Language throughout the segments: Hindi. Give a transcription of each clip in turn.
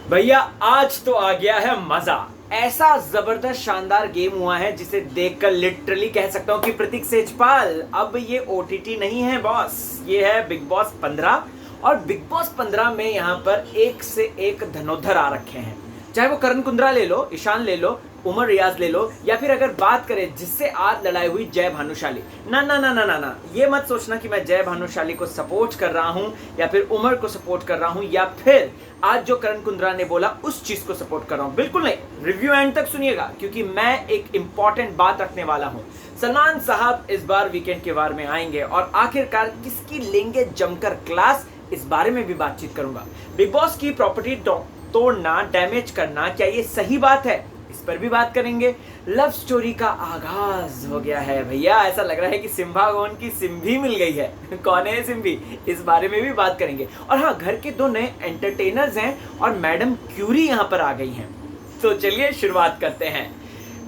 भैया आज तो आ गया है मजा। ऐसा जबरदस्त शानदार गेम हुआ है जिसे देखकर लिटरली कह सकता हूं कि प्रतीक सेजपाल अब ये ओटीटी नहीं है बॉस, ये है बिग बॉस 15। और बिग बॉस 15 में यहाँ पर एक से एक धनोधर आ रखे हैं, चाहे वो करण कुंद्रा ले लो, ईशान ले लो, उमर रियाज ले लो, या फिर अगर बात करें जिससे आज लड़ाई हुई जय भानुशाली। ना ना ना ना ना ना, ये मत सोचना कि मैं जय भानुशाली को सपोर्ट कर रहा हूं या फिर उमर को सपोर्ट कर रहा हूं या फिर आज जो करण कुंद्रा ने बोला उस चीज को सपोर्ट कर रहा हूं। बिल्कुल नहीं, रिव्यू एंड तक सुनिएगा क्योंकि मैं एक इंपॉर्टेंट बात रखने वाला हूं। सलमान साहब इस बार वीकेंड के बारे में आएंगे और आखिरकार किसकी लेंगे जमकर क्लास, इस बारे में भी बातचीत करूंगा। बिग बॉस की प्रॉपर्टी तोड़ना, डैमेज करना, क्या ये सही बात है, इस पर भी बात करेंगे। लव स्टोरी का आगाज हो गया है भैया, ऐसा लग रहा है कि सिम्बा को उनकी सिम्भी मिल गई है। कौन है सिम्भी, इस बारे में भी बात करेंगे। और हाँ, घर के दो नए एंटरटेनर्स हैं और मैडम क्यूरी यहाँ पर आ गई हैं। तो चलिए शुरुआत करते हैं।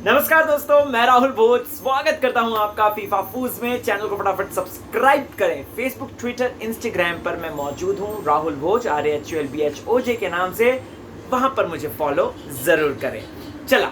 नमस्कार दोस्तों, मैं राहुल भोज स्वागत करता हूं आपका फीफा फूज में। चैनल को फटाफट सब्सक्राइब करें। फेसबुक, ट्विटर, इंस्टाग्राम पर मैं मौजूद हूं राहुल भोज, RAHULBHOJ के नाम से, वहां पर मुझे फॉलो जरूर करें। चला,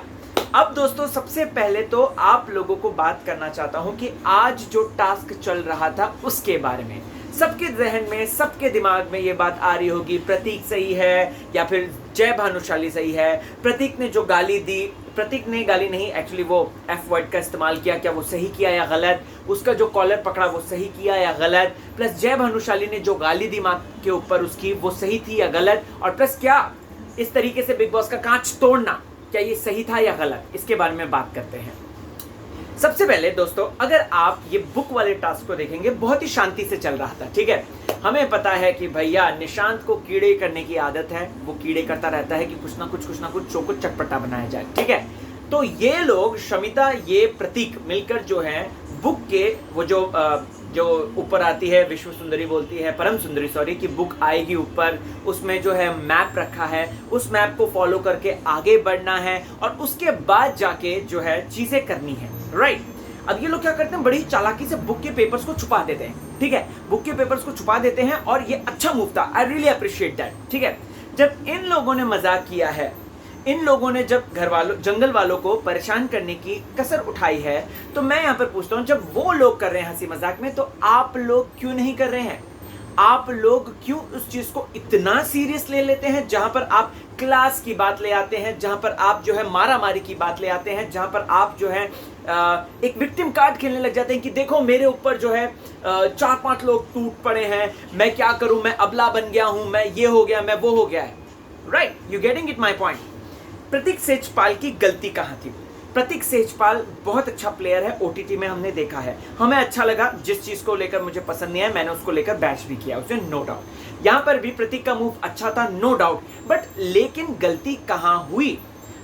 अब दोस्तों सबसे पहले तो आप लोगों को बात करना चाहता हूं कि आज जो टास्क चल रहा था उसके बारे में। सबके जहन में, सबके दिमाग में ये बात आ रही होगी, प्रतीक सही है या फिर जय भानुशाली सही है। प्रतीक ने जो गाली दी, प्रतीक ने गाली नहीं, एक्चुअली वो एफ वर्ड का इस्तेमाल किया, क्या वो सही किया या गलत, उसका जो कॉलर पकड़ा वो सही किया या गलत, प्लस जय भानुशाली ने जो गाली दी माँ के ऊपर उसकी, वो सही थी या गलत, और प्लस क्या इस तरीके से बिग बॉस का कांच तोड़ना, क्या ये सही था या गलत, इसके बारे में बात करते हैं। सबसे पहले दोस्तों, अगर आप ये बुक वाले टास्क को देखेंगे, बहुत ही शांति से चल रहा था, ठीक है। हमें पता है कि भैया निशांत को कीड़े करने की आदत है, वो कीड़े करता रहता है कि कुछ ना कुछ शो को चटपटा बनाया जाए, ठीक है। तो ये लोग, शमिता, ये प्रतीक मिलकर जो है बुक के वो जो ऊपर आती है, विश्व सुंदरी बोलती है, परम सुंदरी सॉरी, की बुक आएगी ऊपर, उसमें जो है मैप रखा है, उस मैप को फॉलो करके आगे बढ़ना है और उसके बाद जाके जो है चीजें करनी है, राइट। अब ये लोग क्या करते हैं, बड़ी चालाकी से बुक के पेपर्स को छुपा देते हैं, ठीक है। बुक के पेपर्स को छुपा देते हैं और ये अच्छा मूव था, आई रियली अप्रिशिएट दैट, ठीक है। जब इन लोगों ने मजाक किया है, इन लोगों ने जब घर वालों, जंगल वालों को परेशान करने की कसर उठाई है, तो मैं यहाँ पर पूछता हूँ, जब वो लोग कर रहे हैं हंसी मजाक में, तो आप लोग क्यों नहीं कर रहे हैं? आप लोग क्यों उस चीज को इतना सीरियस ले लेते हैं, जहां पर आप क्लास की बात ले आते हैं, जहां पर आप जो है मारा मारी की बात ले आते हैं, जहां पर आप जो है एक विक्टिम कार्ड खेलने लग जाते हैं कि देखो मेरे ऊपर जो है 4-5 लोग टूट पड़े हैं, मैं क्या करूं, मैं अबला बन गया हूं, मैं ये हो गया, मैं वो हो गया है, right. You getting it my point. Prateek Sejpal की गलती कहां थी? प्रतीक सेजपाल बहुत अच्छा प्लेयर है, ओटीटी में हमने देखा है, हमें अच्छा लगा। जिस चीज को लेकर मुझे पसंद नहीं है, मैंने उसको लेकर बैच भी किया, उसमें नो डाउट। यहां पर भी प्रतीक का मूव अच्छा था, नो डाउट, बट लेकिन गलती कहां हुई?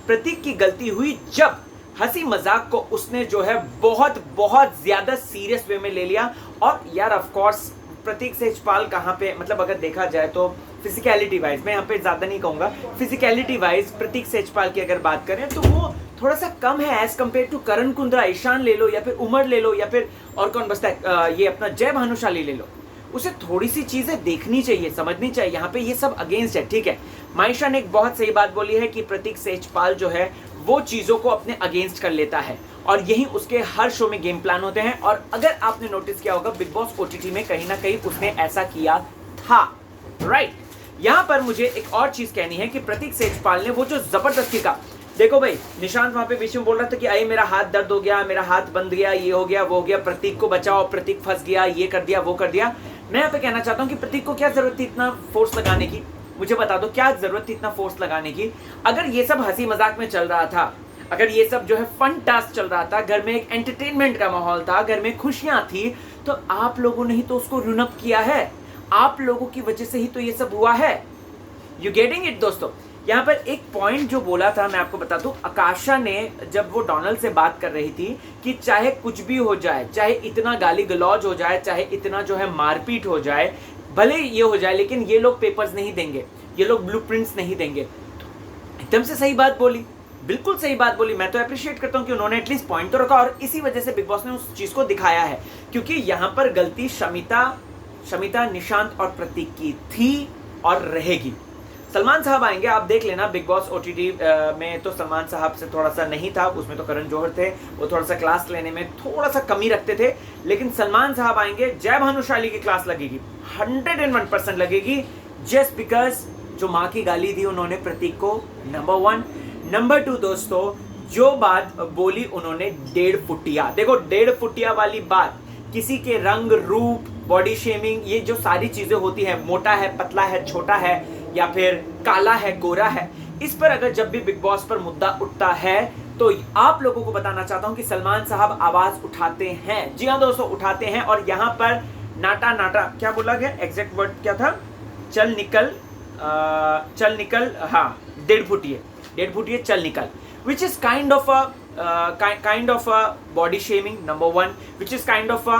प्रतीक की गलती हुई जब हंसी मजाक को उसने जो है बहुत बहुत ज्यादा सीरियस वे में ले लिया। और यार ऑफ कोर्स प्रतीक सेजपाल कहाँ पे, मतलब अगर देखा जाए तो फिजिकलिटी वाइज, मैं यहाँ पे ज्यादा नहीं कहूंगा, फिजिकलिटी वाइज प्रतीक सेजपाल की अगर बात करें तो वो थोड़ा सा कम है एज कंपेयर टू करण कुंद्रा। ईशान ले लो या फिर उमर ले लो या फिर और कौन बचता है, ये अपना जय भानुशाली ले लो, उसे थोड़ी सी चीजें देखनी चाहिए, समझनी चाहिए। यहाँ पे ये सब अगेंस्ट है, ठीक है। माइशा ने एक बहुत सही बात बोली है कि प्रतीक सेजपाल जो है वो चीजों को अपने अगेंस्ट कर लेता है और यही उसके हर शो में गेम प्लान होते हैं। और अगर आपने नोटिस किया होगा, बिग बॉस ओटीटी में कहीं ना कहीं उसने ऐसा किया था, राइट। यहां पर मुझे एक और चीज कहनी है कि प्रतीक सेजपाल ने वो जो जबरदस्ती का, देखो भाई, निशांत वहां पे बीच में बोल रहा था कि आई मेरा हाथ दर्द हो गया, मेरा हाथ बंद गया, ये हो गया, वो हो गया, प्रतीक को बचाओ, प्रतीक फंस गया, ये कर दिया, वो कर दिया। मैं यहाँ पे कहना चाहता हूँ कि प्रतीक को क्या जरूरत थी इतना फोर्स लगाने की? मुझे बता दो, क्या जरूरत थी इतना फोर्स लगाने की? अगर ये सब हंसी मजाक में चल रहा था, अगर ये सब जो है फन टास्क चल रहा था, घर में एक एंटरटेनमेंट का माहौल था, घर में खुशियां थी, तो आप लोगों ने ही तो उसको रुन अप किया है, आप लोगों की वजह से ही तो ये सब हुआ है। यू गेटिंग इट दोस्तों? यहाँ पर एक पॉइंट जो बोला था मैं आपको बता दूं, आकाशा ने जब वो डोनाल्ड से बात कर रही थी कि चाहे कुछ भी हो जाए, चाहे इतना गाली गलौज हो जाए, चाहे इतना जो है मारपीट हो जाए, भले ये हो जाए, लेकिन ये लोग पेपर्स नहीं देंगे, ये लोग ब्लूप्रिंट्स नहीं देंगे। एकदम से सही बात बोली, बिल्कुल सही बात बोली। मैं तो अप्रिशिएट करता हूं कि उन्होंने एटलीस्ट पॉइंट तो रखा और इसी वजह से बिग बॉस ने उस चीज को दिखाया है, क्योंकि यहां पर गलती शमिता, निशांत और प्रतीक की थी और रहेगी। सलमान साहब आएंगे, आप देख लेना बिग बॉस ओटीटी में तो सलमान साहब से थोड़ा सा नहीं था, उसमें तो करण जौहर थे, वो थोड़ा सा क्लास लेने में थोड़ा सा कमी रखते थे, लेकिन सलमान साहब आएंगे, जय भानुशाली की क्लास लगेगी, 101% लगेगी, जस्ट बिकॉज जो माँ की गाली दी उन्होंने प्रतीक को, नंबर 1। नंबर 2 दोस्तों, जो बात बोली उन्होंने 1.5 फुटिया, देखो 1.5 फुटिया वाली बात, किसी के रंग रूप, बॉडी शेमिंग, ये जो सारी चीजें होती है, मोटा है, पतला है, छोटा है, या फिर काला है, गोरा है, इस पर अगर जब भी बिग बॉस पर मुद्दा उठता है तो आप लोगों को बताना चाहता हूं कि सलमान साहब आवाज उठाते हैं। जी हाँ दोस्तों, उठाते हैं। और यहां पर नाटा नाटा क्या बोला गया, एग्जैक्ट वर्ड क्या था, चल निकल, हाँ 1.5 फुटिए चल निकल, which is kind of a body shaming, number 1, which is kind of a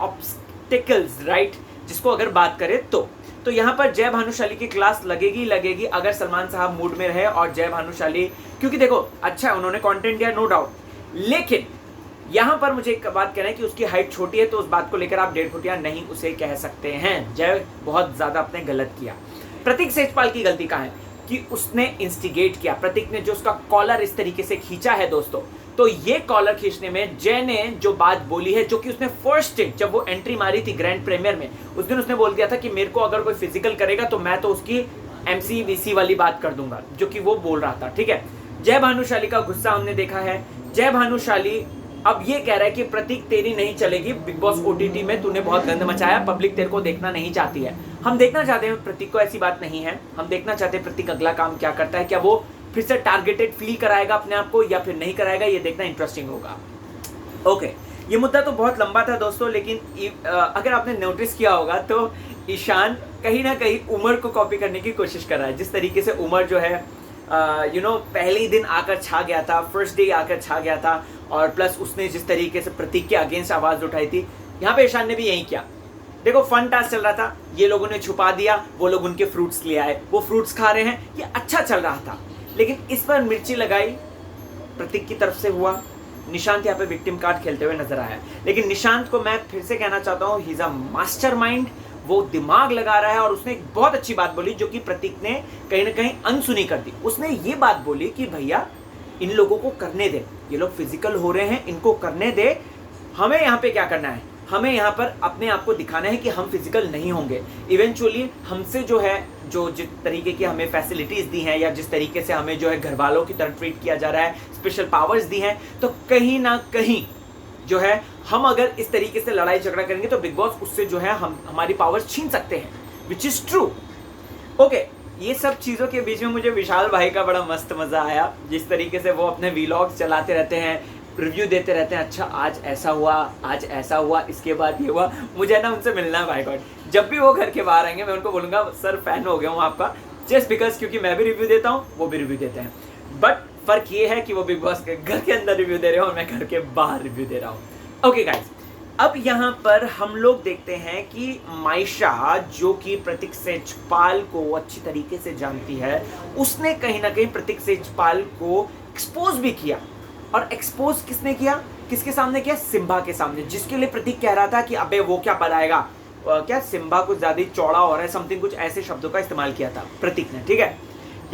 obstacles, right, जिसको अगर बात करें तो यहाँ पर जय भानुशाली की क्लास लगेगी अगर सलमान साहब मूड में रहे और जय भानुशाली, क्योंकि देखो अच्छा है उन्होंने कंटेंट दिया, नो डाउट, लेकिन यहाँ पर मुझे एक बात कहना है कि उसकी हाइट छोटी है, तो उस बात को लेकर आप 1.5 फुटिया नहीं उसे कह सकते हैं। जय बहुत ज्यादा आपने गलत किया। प्रतीक सेजपाल की गलती कहाँ है कि उसने इंस्टिगेट किया, प्रतीक ने जो उसका कॉलर इस तरीके से खींचा है दोस्तों, तो ये कॉलर खींचने में जय ने जो बात बोली है, जो कि उसने फर्स्ट डे जब वो एंट्री मारी थी ग्रैंड प्रीमियर में, उस दिन उसने बोल दिया था कि मेरे को अगर कोई फिजिकल करेगा तो मैं तो उसकी MCVC वाली बात कर दूंगा, जो कि वो बोल रहा था, ठीक है। जय भानुशाली का गुस्सा हमने देखा है। जय भानुशाली अब ये कह रहा है कि प्रतीक तेरी नहीं चलेगी, बिग बॉस OTT में तूने बहुत गंद मचाया, पब्लिक तेरे को देखना नहीं चाहती है। हम देखना चाहते हैं प्रतीक को, ऐसी बात नहीं है, हम देखना चाहते हैं प्रतीक अगला काम क्या करता है, क्या वो फिर से टारगेटेड फील कराएगा अपने आप को या फिर नहीं कराएगा, ये देखना इंटरेस्टिंग होगा। ओके, ये मुद्दा तो बहुत लंबा था दोस्तों, लेकिन अगर आपने नोटिस किया होगा तो ईशान कहीं ना कहीं उमर को कॉपी करने की कोशिश कर रहा है। जिस तरीके से उमर जो है पहले ही दिन आकर छा गया था, फर्स्ट डे आकर छा गया था, और प्लस उसने जिस तरीके से प्रतीक के अगेंस्ट आवाज उठाई थी, यहाँ पे ईशान ने भी यही किया। देखो फन टास्क चल रहा था, ये लोगों ने छुपा दिया, वो लोग उनके फ्रूट्स ले आए, वो फ्रूट्स खा रहे हैं, ये अच्छा चल रहा था, लेकिन इस पर मिर्ची लगाई प्रतीक की तरफ से हुआ। निशांत यहाँ पे विक्टिम कार्ड खेलते हुए नजर आया, लेकिन निशांत को मैं फिर से कहना चाहता हूँ, ही इज अ मास्टरमाइंड, वो दिमाग लगा रहा है। और उसने एक बहुत अच्छी बात बोली जो कि प्रतीक ने कहीं ना कहीं अनसुनी कर दी। उसने ये बात बोली कि भैया इन लोगों को करने दे, ये लोग फिजिकल हो रहे हैं, इनको करने दे, हमें यहाँ पे क्या करना है, हमें यहाँ पर अपने आप को दिखाना है कि हम फिजिकल नहीं होंगे। इवेंचुअली हमसे जो है, जो जिस तरीके की हमें फैसिलिटीज दी हैं, या जिस तरीके से हमें जो है घर वालों की तरह ट्रीट किया जा रहा है, स्पेशल पावर्स दी हैं, तो कहीं ना कहीं जो है हम अगर इस तरीके से लड़ाई झगड़ा करेंगे तो बिग बॉस उससे जो है हम हमारी पावर्स छीन सकते हैं, विच इज ट्रू। ओके, ये सब चीज़ों के बीच में मुझे विशाल भाई का बड़ा मस्त मज़ा आया, जिस तरीके से वो अपने व्लॉग्स चलाते रहते हैं, रिव्यू देते रहते हैं, अच्छा आज ऐसा हुआ, आज ऐसा हुआ, इसके बाद ये हुआ। मुझे ना उनसे मिलना है भाई गॉड। जब भी वो घर के बाहर आएंगे मैं उनको बोलूँगा सर फैन हो गया हूँ आपका, जस्ट बिकॉज क्योंकि मैं भी रिव्यू देता हूँ, वो भी रिव्यू देते हैं, बट फर्क ये है कि वो बिग बॉस के घर के अंदर रिव्यू दे रहे हो और मैं घर के बाहर रिव्यू दे रहा हूँ। ओके गाइज, अब यहाँ पर हम लोग देखते हैं कि मायशा, जो कि प्रतीक सेजपाल को अच्छी तरीके से जानती है, उसने कहीं ना कहीं प्रतीक सेजपाल को एक्सपोज भी किया। और एक्सपोज किसने किया, किसके सामने किया, सिम्बा के सामने, जिसके लिए प्रतीक कह रहा था कि अबे वो क्या बनाएगा, क्या सिम्बा कुछ ज्यादा चौड़ा हो रहा है, समथिंग कुछ ऐसे शब्दों का इस्तेमाल किया था प्रतीक ने, ठीक है।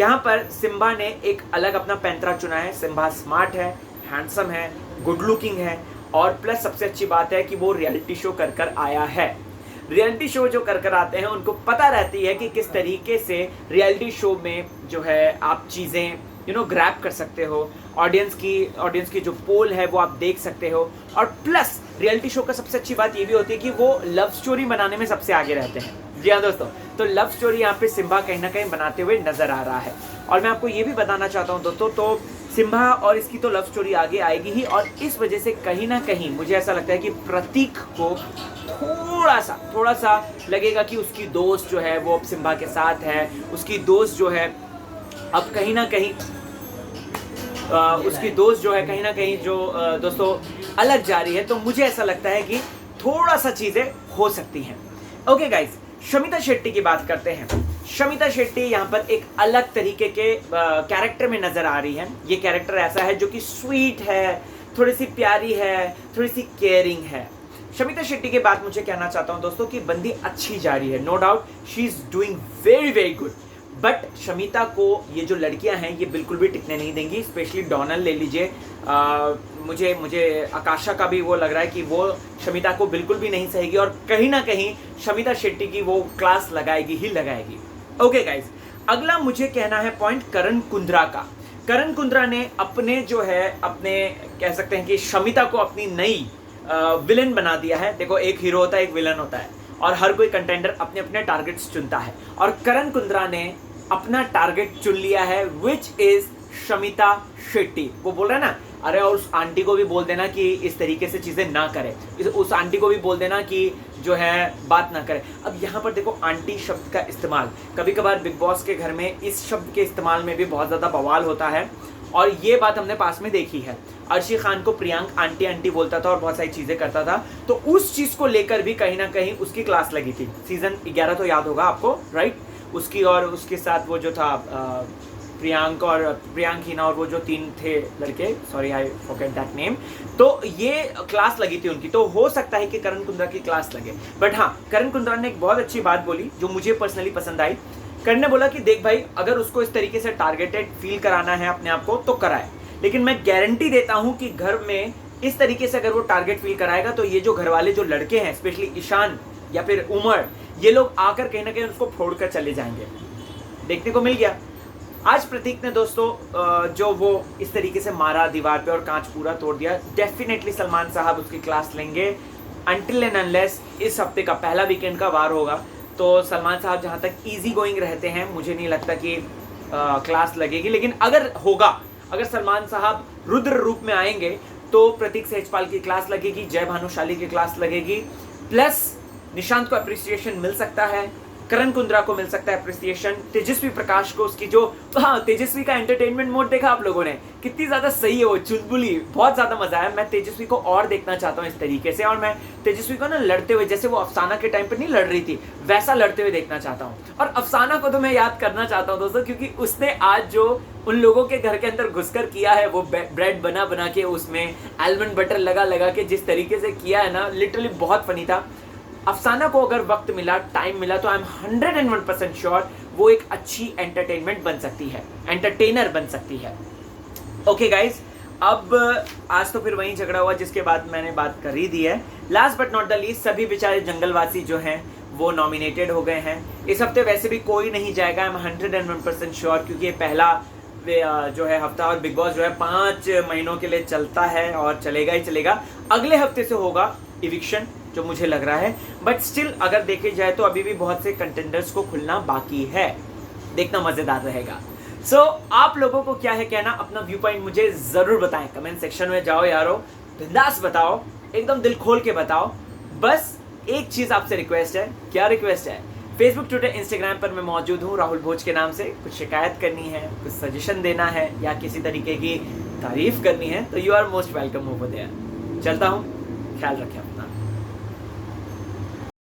यहाँ पर सिम्बा ने एक अलग अपना पैंतरा चुना है। सिम्बा स्मार्ट है, हैंडसम है, गुड लुकिंग है, और प्लस सबसे अच्छी बात है कि वो रियलिटी शो कर आया है। रियलिटी शो जो कर आते हैं उनको पता रहती है कि किस तरीके से रियलिटी शो में जो है आप चीज़ें ग्रैब कर सकते हो, ऑडियंस की जो पोल है वो आप देख सकते हो। और प्लस रियलिटी शो का सबसे अच्छी बात ये भी होती है कि वो लव स्टोरी बनाने में सबसे आगे रहते हैं। जी हाँ दोस्तों, तो लव स्टोरी यहाँ पे सिम्बा कहीं ना कहीं बनाते हुए नजर आ रहा है। और मैं आपको ये भी बताना चाहता हूँ दोस्तों, तो सिम्बा और इसकी तो लव स्टोरी आगे आएगी ही, और इस वजह से कहीं ना कहीं मुझे ऐसा लगता है कि प्रतीक को थोड़ा सा लगेगा कि उसकी दोस्त जो है वो अब सिम्बा के साथ है, उसकी दोस्त जो है अब कहीं ना कहीं दोस्तों अलग जा रही है। तो मुझे ऐसा लगता है कि थोड़ा सा चीजें हो सकती हैं। ओके गाइज, शमिता शेट्टी की बात करते हैं। शमिता शेट्टी यहाँ पर एक अलग तरीके के कैरेक्टर में नजर आ रही है। ये कैरेक्टर ऐसा है जो कि स्वीट है, थोड़ी सी प्यारी है, थोड़ी सी केयरिंग है। शमिता शेट्टी के बाद मुझे कहना चाहता हूँ दोस्तों कि बंदी अच्छी जा रही है, no doubt she is doing very very good, but Shamita को ये जो लड़कियां हैं ये बिल्कुल भी टिकने नहीं देंगी, स्पेशली डोनल ले लीजिए। मुझे आकाशा का भी वो लग रहा है कि वो शमिता को बिल्कुल भी नहीं सहेगी और कहीं ना कहीं शमिता शेट्टी की वो क्लास लगाएगी ही लगाएगी। ओके गाइज, अगला मुझे कहना है पॉइंट करण कुंद्रा का। करण कुंद्रा ने अपने जो है अपने कह सकते हैं कि शमिता को अपनी नई विलन बना दिया है। देखो, एक हीरो होता है, एक विलन होता है और हर कोई कंटेंडर अपने अपने टारगेट्स चुनता है और करण कुंद्रा ने अपना टारगेट चुन लिया है विच इज शमिता शेट्टी। वो बोल रहा है ना, अरे और उस आंटी को भी बोल देना कि इस तरीके से चीजें ना करे, उस आंटी को भी बोल देना कि जो है बात ना करे। अब यहाँ पर देखो, आंटी शब्द का इस्तेमाल कभी कभार बिग बॉस के घर में इस शब्द के इस्तेमाल में भी बहुत ज्यादा बवाल होता है और ये बात हमने पास में देखी है। अर्शी खान को प्रियांक आंटी आंटी बोलता था और बहुत सारी चीजें करता था, तो उस चीज को लेकर भी कहीं ना कहीं उसकी क्लास लगी थी। सीजन 11 तो याद होगा आपको, राइट? उसकी और उसके साथ वो जो था प्रियांक हिना और वो जो 3 थे लड़के, sorry I forget that name, तो ये क्लास लगी थी उनकी। तो हो सकता है कि करण कुंद्रा की क्लास लगे, बट हाँ, करण कुंद्रा ने एक बहुत अच्छी बात बोली जो मुझे पर्सनली पसंद आई। करण ने बोला कि देख भाई, अगर उसको इस तरीके से टारगेटेड फील कराना है अपने आप को तो कराए, लेकिन मैं गारंटी देता हूं कि घर में इस तरीके से अगर वो टारगेट फील कराएगा तो ये जो घर वाले जो लड़के हैं, स्पेशली ईशान या फिर उमर, ये लोग आकर कहीं ना कहीं उसको फोड़ कर चले जाएंगे। देखने को मिल गया आज प्रतीक ने दोस्तों जो वो इस तरीके से मारा दीवार पे और कांच पूरा तोड़ दिया। डेफिनेटली सलमान साहब उसकी क्लास लेंगे अनटिल एंड अनलेस इस हफ्ते का पहला वीकेंड का वार होगा। तो सलमान साहब जहां तक इजी गोइंग रहते हैं, मुझे नहीं लगता कि क्लास लगेगी, लेकिन अगर होगा, अगर सलमान साहब रुद्र रूप में आएंगे तो प्रतीक सेजपाल की क्लास लगेगी, जय भानुशाली की क्लास लगेगी, प्लस निशांत को अप्रिसिएशन मिल सकता है, करण कुंद्रा को मिल सकता है अप्रिसिएशन, तेजस्वी प्रकाश को उसकी जो तेजस्वी का एंटरटेनमेंट मोड देखा आप लोगों ने, कितनी ज्यादा सही है वो चुलबुली, बहुत ज्यादा मजा आया। मैं तेजस्वी को और देखना चाहता हूँ इस तरीके से, और मैं तेजस्वी को ना लड़ते हुए, जैसे वो अफसाना के टाइम पे नहीं लड़ रही थी, वैसा लड़ते हुए देखना चाहता हूँ। और अफसाना को तो मैं याद करना चाहता हूँ दोस्तों, क्योंकि उसने आज जो उन लोगों के घर के अंदर घुसकर किया है, वो ब्रेड बना बना के उसमें आलमंड बटर लगा लगा के जिस तरीके से किया है ना, लिटरली बहुत फनी था। अफसाना को अगर वक्त मिला, टाइम मिला, तो आई एम 101% श्योर वो एक अच्छी एंटरटेनमेंट बन सकती है, एंटरटेनर बन सकती है। ओके गाइज, अब आज तो फिर वही झगड़ा हुआ जिसके बाद मैंने बात कर ही दी है। Last but not the least, सभी बेचारे जंगलवासी जो हैं वो नॉमिनेटेड हो गए हैं। इस हफ्ते वैसे भी कोई नहीं जाएगा, आई एम 101% श्योर, क्योंकि ये पहला जो है हफ्ता, और बिग बॉस जो है 5 महीनों के लिए चलता है और चलेगा ही चलेगा। अगले हफ्ते से होगा इविक्शन, जो मुझे लग रहा है, बट स्टिल अगर देखे जाए तो अभी भी बहुत से कंटेंडर्स को खुलना बाकी है, देखना मजेदार रहेगा। सो आप लोगों को क्या है कहना, अपना व्यू पॉइंट मुझे जरूर बताएं, कमेंट सेक्शन में जाओ यारो, बिंदास बताओ, एकदम दिल खोल के बताओ। बस एक चीज आपसे रिक्वेस्ट है, क्या रिक्वेस्ट है? फेसबुक, ट्विटर, इंस्टाग्राम पर मैं मौजूद हूँ राहुल भोज के नाम से। कुछ शिकायत करनी है, कुछ सजेशन देना है या किसी तरीके की तारीफ करनी है तो you are most welcome over there. चलता हूँ, ख्याल रखें।